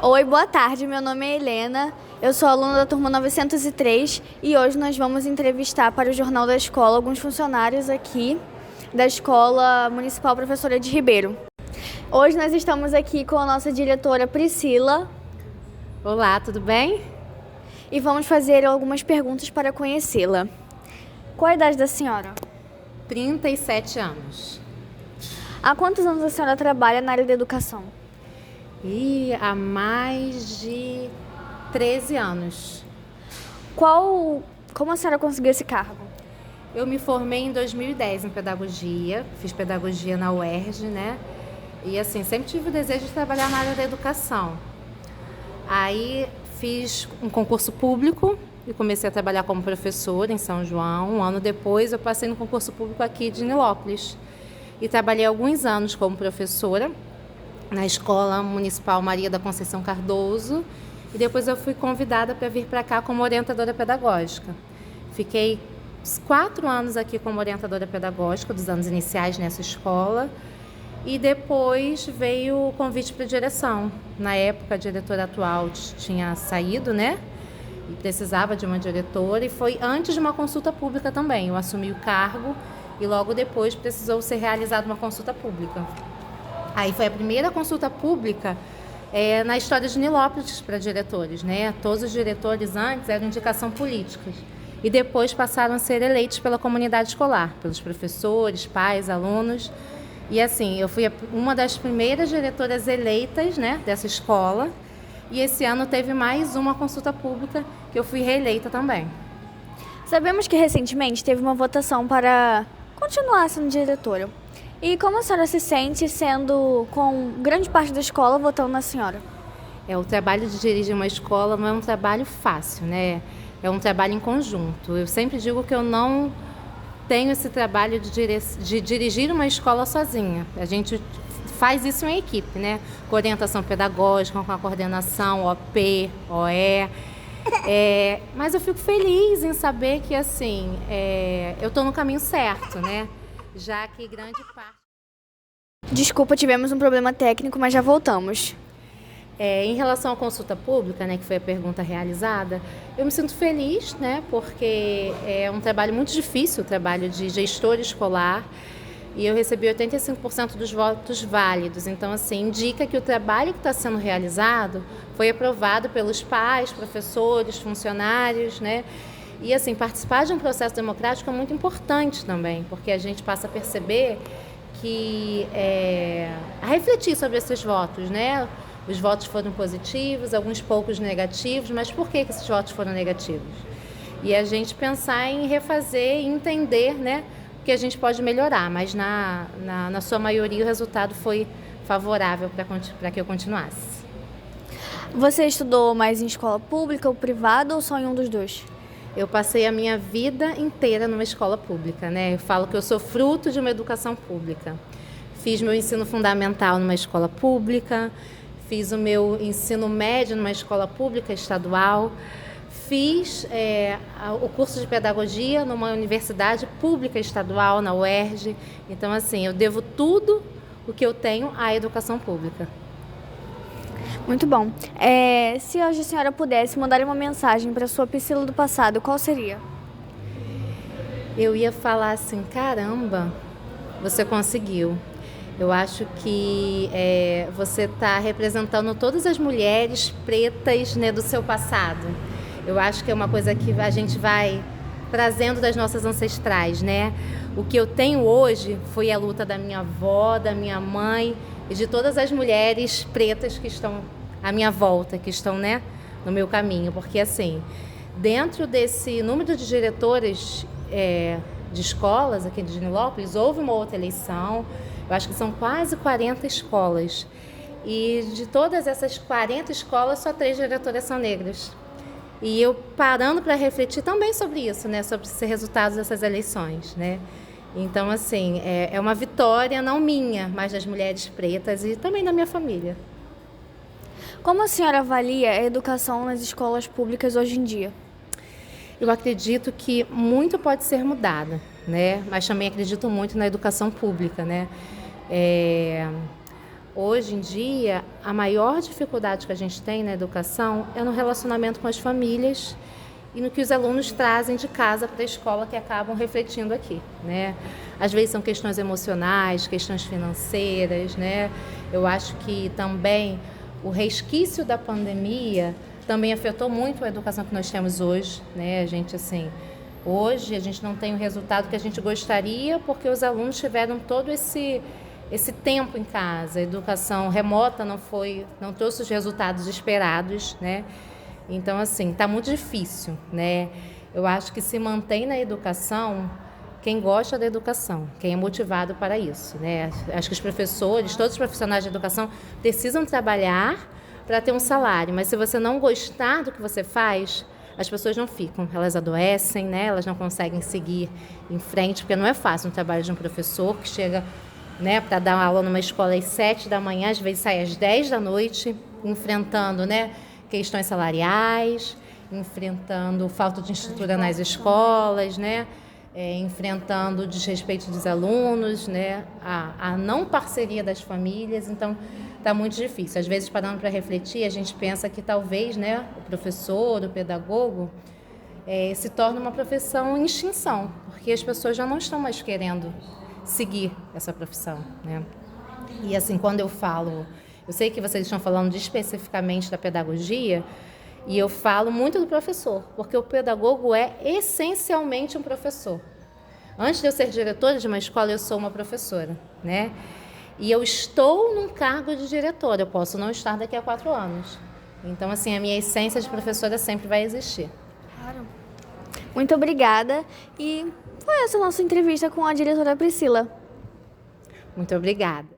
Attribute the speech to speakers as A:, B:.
A: Oi, boa tarde. Meu nome é Helena. Eu sou aluna da turma 903 e hoje nós vamos entrevistar para o Jornal da Escola alguns funcionários aqui da Escola Municipal Professora de Ribeiro. Hoje nós estamos aqui com a nossa diretora Priscila.
B: Olá, tudo bem?
A: E vamos fazer algumas perguntas para conhecê-la. Qual a idade da senhora?
B: 37 anos.
A: Há quantos anos a senhora trabalha na área da educação?
B: E há mais de 13 anos.
A: Como a senhora conseguiu esse cargo?
B: Eu me formei em 2010 em pedagogia, fiz pedagogia na UERJ, né? E assim, sempre tive o desejo de trabalhar na área da educação. Aí fiz um concurso público e comecei a trabalhar como professora em São João. Um ano depois eu passei no concurso público aqui de Nilópolis. E trabalhei alguns anos como professora na Escola Municipal Maria da Conceição Cardoso, e depois eu fui convidada para vir para cá como orientadora pedagógica. Fiquei 4 anos aqui como orientadora pedagógica, dos anos iniciais nessa escola, e depois veio o convite para a direção. Na época, a diretora atual tinha saído, né? E precisava de uma diretora, e foi antes de uma consulta pública também. Eu assumi o cargo e logo depois precisou ser realizada uma consulta pública. Aí foi a primeira consulta pública na história de Nilópolis para diretores, né? Todos os diretores antes eram indicação políticas e depois passaram a ser eleitos pela comunidade escolar, pelos professores, pais, alunos. E assim, eu fui uma das primeiras diretoras eleitas, né, dessa escola, e esse ano teve mais uma consulta pública que eu fui reeleita também.
A: Sabemos que recentemente teve uma votação para continuar sendo diretora. E como a senhora se sente sendo com grande parte da escola votando na senhora?
B: O trabalho de dirigir uma escola não é um trabalho fácil, né? É um trabalho em conjunto. Eu sempre digo que eu não tenho esse trabalho de dirigir uma escola sozinha. A gente faz isso em equipe, né? Com orientação pedagógica, com a coordenação, OP, OE. Mas eu fico feliz em saber que assim, eu estou no caminho certo, né? Já que grande parte...
A: Desculpa, tivemos um problema técnico, mas já voltamos.
B: Em relação à consulta pública, né, que foi a pergunta realizada, eu me sinto feliz, né, porque é um trabalho muito difícil, o trabalho de gestor escolar, e eu recebi 85% dos votos válidos. Então, assim, indica que o trabalho que está sendo realizado foi aprovado pelos pais, professores, funcionários, né? E, assim, participar de um processo democrático é muito importante também, porque a gente passa a perceber que... a refletir sobre esses votos, né? Os votos foram positivos, alguns poucos negativos, mas por que esses votos foram negativos? E a gente pensar em refazer e entender, né, o que a gente pode melhorar, mas na sua maioria o resultado foi favorável para que eu continuasse.
A: Você estudou mais em escola pública ou privada ou só em um dos dois?
B: Eu passei a minha vida inteira numa escola pública, né? Eu falo que eu sou fruto de uma educação pública. Fiz meu ensino fundamental numa escola pública, fiz o meu ensino médio numa escola pública estadual, fiz o curso de pedagogia numa universidade pública estadual, na UERJ. Então, assim, eu devo tudo o que eu tenho à educação pública.
A: Muito bom. Se hoje a senhora pudesse mandar uma mensagem para a sua Priscila do passado, qual seria?
B: Eu ia falar assim, caramba, você conseguiu. Eu acho que você está representando todas as mulheres pretas, né, do seu passado. Eu acho que é uma coisa que a gente vai trazendo das nossas ancestrais, né? O que eu tenho hoje foi a luta da minha avó, da minha mãe e de todas as mulheres pretas que estão à minha volta, que estão, né, no meu caminho. Porque, assim, dentro desse número de diretoras de escolas aqui de Nilópolis, houve uma outra eleição. Eu acho que são quase 40 escolas. E de todas essas 40 escolas, só 3 diretoras são negras. E eu parando para refletir também sobre isso, né? Sobre esses resultados dessas eleições, né? Então, assim, é uma vitória não minha, mas das mulheres pretas e também da minha família.
A: Como a senhora avalia a educação nas escolas públicas hoje em dia?
B: Eu acredito que muito pode ser mudado, né? Mas também acredito muito na educação pública, né? Hoje em dia, a maior dificuldade que a gente tem na educação é no relacionamento com as famílias e no que os alunos trazem de casa para a escola, que acabam refletindo aqui, né? Às vezes são questões emocionais, questões financeiras, né? Eu acho que também o resquício da pandemia também afetou muito a educação que nós temos hoje, né? A gente, assim, hoje a gente não tem o resultado que a gente gostaria porque os alunos tiveram todo esse tempo em casa. A educação remota não trouxe os resultados esperados, né? Então, assim, está muito difícil, né? Eu acho que se mantém na educação quem gosta da educação, quem é motivado para isso, né? Acho que os professores, todos os profissionais de educação precisam trabalhar para ter um salário, mas se você não gostar do que você faz, as pessoas não ficam, elas adoecem, né? Elas não conseguem seguir em frente, porque não é fácil um trabalho de um professor que chega, né, para dar aula numa escola às 7 da manhã, às vezes sai às 10 da noite, enfrentando, né, questões salariais, enfrentando falta de estrutura nas escolas, né, enfrentando o desrespeito dos alunos, né, a não parceria das famílias. Então está muito difícil. Às vezes, parando para refletir, a gente pensa que talvez, né, o professor, o pedagogo, se torne uma profissão em extinção, porque as pessoas já não estão mais querendo seguir essa profissão, né? E assim, quando eu falo, eu sei que vocês estão falando especificamente da pedagogia, e eu falo muito do professor, porque o pedagogo é essencialmente um professor. Antes de eu ser diretora de uma escola, eu sou uma professora, né? E eu estou num cargo de diretora, eu posso não estar daqui a 4 anos. Então, assim, a minha essência de professora sempre vai existir.
A: Claro. Muito obrigada. E foi essa a nossa entrevista com a diretora Priscila.
B: Muito obrigada.